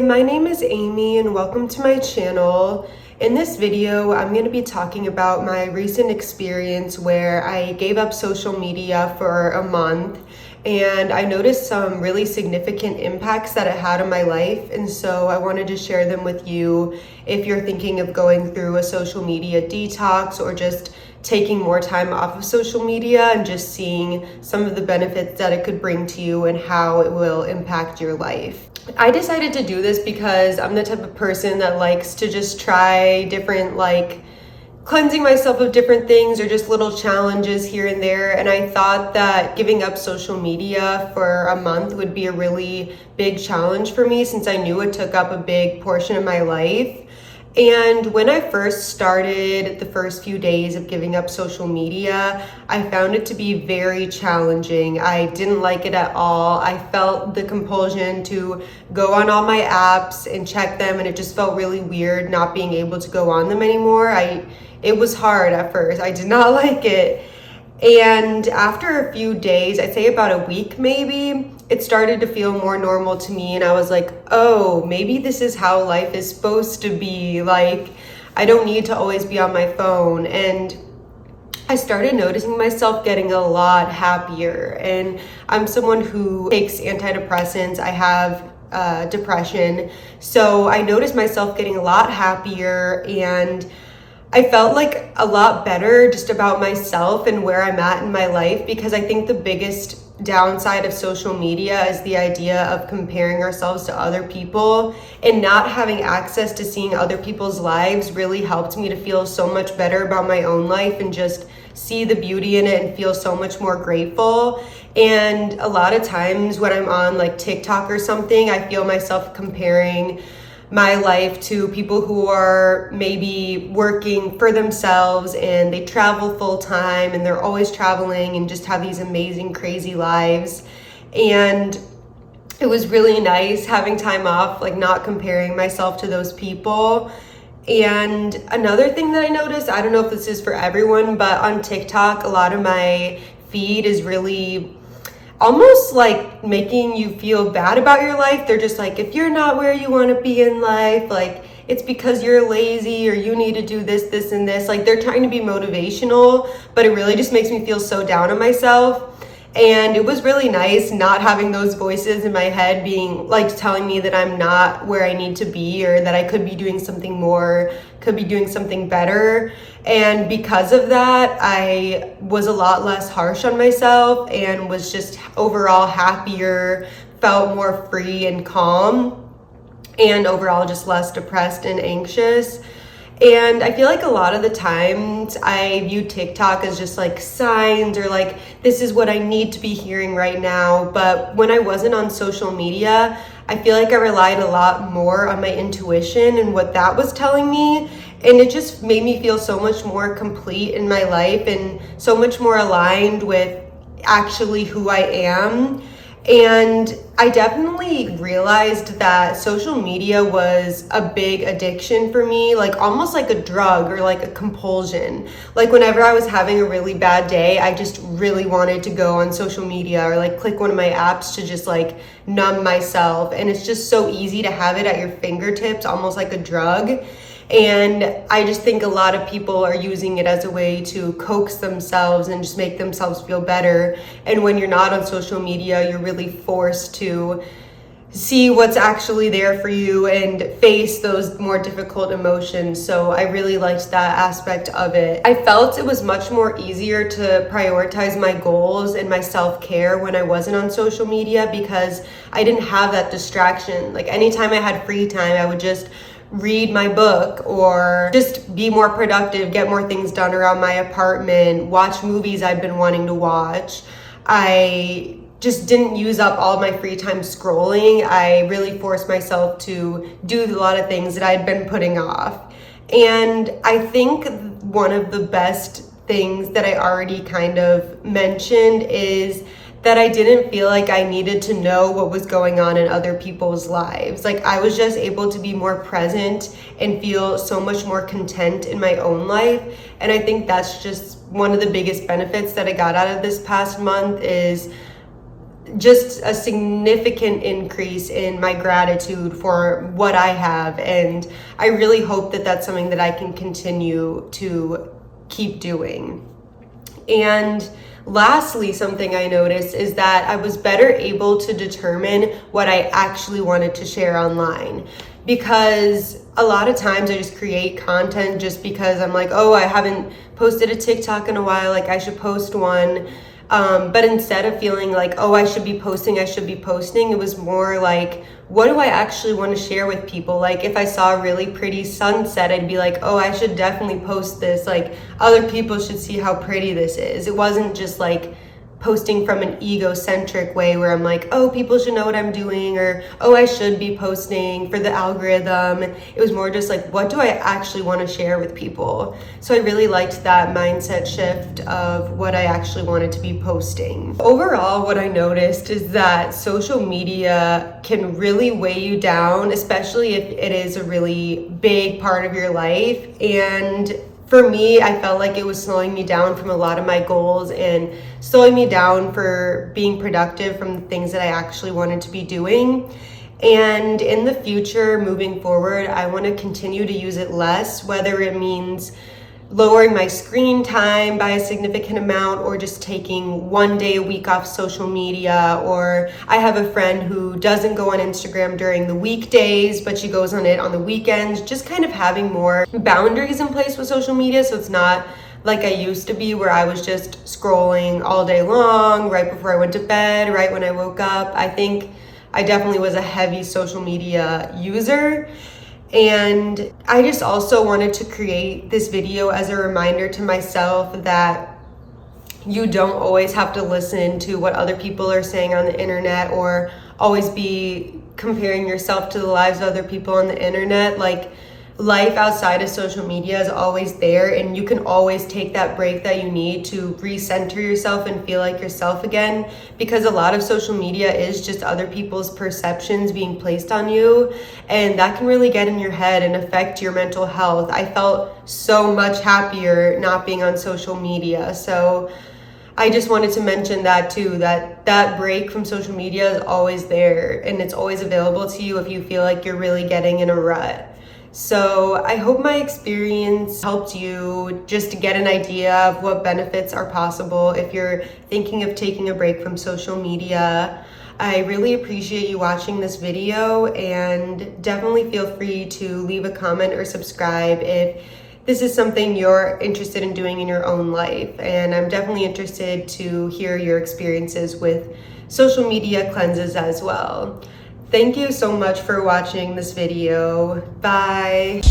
my name is Amy and welcome to my channel. In this video, I'm going to be talking about my recent experience where I gave up social media for a month and I noticed some really significant impacts that it had on my life, and so I wanted to share them with you if you're thinking of going through a social media detox or just taking more time off of social media and just seeing some of the benefits that it could bring to you and how it will impact your life. I decided to do this because I'm the type of person that likes to just try different, cleansing myself of different things or just little challenges here and there. And I thought that giving up social media for a month would be a really big challenge for me since I knew it took up a big portion of my life. And when I first started the first few days of giving up social media, I found it to be very challenging. I didn't like it at all. I felt the compulsion to go on all my apps and check them, and it just felt really weird not being able to go on them anymore. It was hard at first. I did not like it. And after a few days, I'd say about a week maybe, it started to feel more normal to me, and I was like, oh, maybe this is how life is supposed to be. Like, I don't need to always be on my phone. And I started noticing myself getting a lot happier. And I'm someone who takes antidepressants. I have depression. So I noticed myself getting a lot happier, and I felt like a lot better just about myself and where I'm at in my life, because I think the biggest downside of social media is the idea of comparing ourselves to other people, and not having access to seeing other people's lives really helped me to feel so much better about my own life and just see the beauty in it and feel so much more grateful. And a lot of times when I'm on like TikTok or something, I feel myself comparing my life to people who are maybe working for themselves and they travel full time and they're always traveling and just have these amazing, crazy lives. And it was really nice having time off, like not comparing myself to those people. And another thing that I noticed, I don't know if this is for everyone, but on TikTok, a lot of my feed is really almost like making you feel bad about your life. They're just like, if you're not where you want to be in life, like it's because you're lazy or you need to do this, this, and this. Like they're trying to be motivational, but it really just makes me feel so down on myself. And it was really nice not having those voices in my head being like telling me that I'm not where I need to be or that I could be doing something more, could be doing something better. And because of that, I was a lot less harsh on myself and was just overall happier, felt more free and calm, and overall just less depressed and anxious. And I feel like a lot of the times I view TikTok as just like signs or like, this is what I need to be hearing right now. But when I wasn't on social media, I feel like I relied a lot more on my intuition and what that was telling me. And it just made me feel so much more complete in my life and so much more aligned with actually who I am. And I definitely realized that social media was a big addiction for me, like almost like a drug or like a compulsion. Like whenever I was having a really bad day, I just really wanted to go on social media or like click one of my apps to just like numb myself. And it's just so easy to have it at your fingertips, almost like a drug. And I just think a lot of people are using it as a way to coax themselves and just make themselves feel better. And when you're not on social media, you're really forced to see what's actually there for you and face those more difficult emotions. So I really liked that aspect of it. I felt it was much more easier to prioritize my goals and my self-care when I wasn't on social media because I didn't have that distraction. Like anytime I had free time, I would just read my book or just be more productive, get more things done around my apartment, watch movies I've been wanting to watch. I just didn't use up all my free time scrolling. I really forced myself to do a lot of things that I'd been putting off. And I think one of the best things that I already kind of mentioned is that I didn't feel like I needed to know what was going on in other people's lives. Like I was just able to be more present and feel so much more content in my own life. And I think that's just one of the biggest benefits that I got out of this past month is just a significant increase in my gratitude for what I have. And I really hope that that's something that I can continue to keep doing. And lastly, something I noticed is that I was better able to determine what I actually wanted to share online. Because a lot of times I just create content just because I'm like, oh, I haven't posted a TikTok in a while, like I should post one. But instead of feeling like, oh, I should be posting, it was more like, what do I actually want to share with people? Like if I saw a really pretty sunset, I'd be like, oh, I should definitely post this. Like other people should see how pretty this is. It wasn't just like posting from an egocentric way where I'm like, oh, people should know what I'm doing, or oh, I should be posting for the algorithm. It was more just like, what do I actually want to share with people? So I really liked that mindset shift of what I actually wanted to be posting. Overall, what I noticed is that social media can really weigh you down, especially if it is a really big part of your life. And for me, I felt like it was slowing me down from a lot of my goals and slowing me down for being productive from the things that I actually wanted to be doing. And in the future, moving forward, I want to continue to use it less, whether it means lowering my screen time by a significant amount, or just taking one day a week off social media. Or I have a friend who doesn't go on Instagram during the weekdays, but she goes on it on the weekends. Just kind of having more boundaries in place with social media, so it's not like I used to be where I was just scrolling all day long, right before I went to bed, right when I woke up. I think I definitely was a heavy social media user. And I just also wanted to create this video as a reminder to myself that you don't always have to listen to what other people are saying on the internet, or always be comparing yourself to the lives of other people on the internet. Like, life outside of social media is always there, and you can always take that break that you need to recenter yourself and feel like yourself again, because a lot of social media is just other people's perceptions being placed on you, and that can really get in your head and affect your mental health. I felt so much happier not being on social media, so I just wanted to mention that too, that break from social media is always there, and it's always available to you if you feel like you're really getting in a rut. So I hope my experience helped you just to get an idea of what benefits are possible if you're thinking of taking a break from social media. I really appreciate you watching this video, and definitely feel free to leave a comment or subscribe if this is something you're interested in doing in your own life. And I'm definitely interested to hear your experiences with social media cleanses as well. Thank you so much for watching this video. Bye.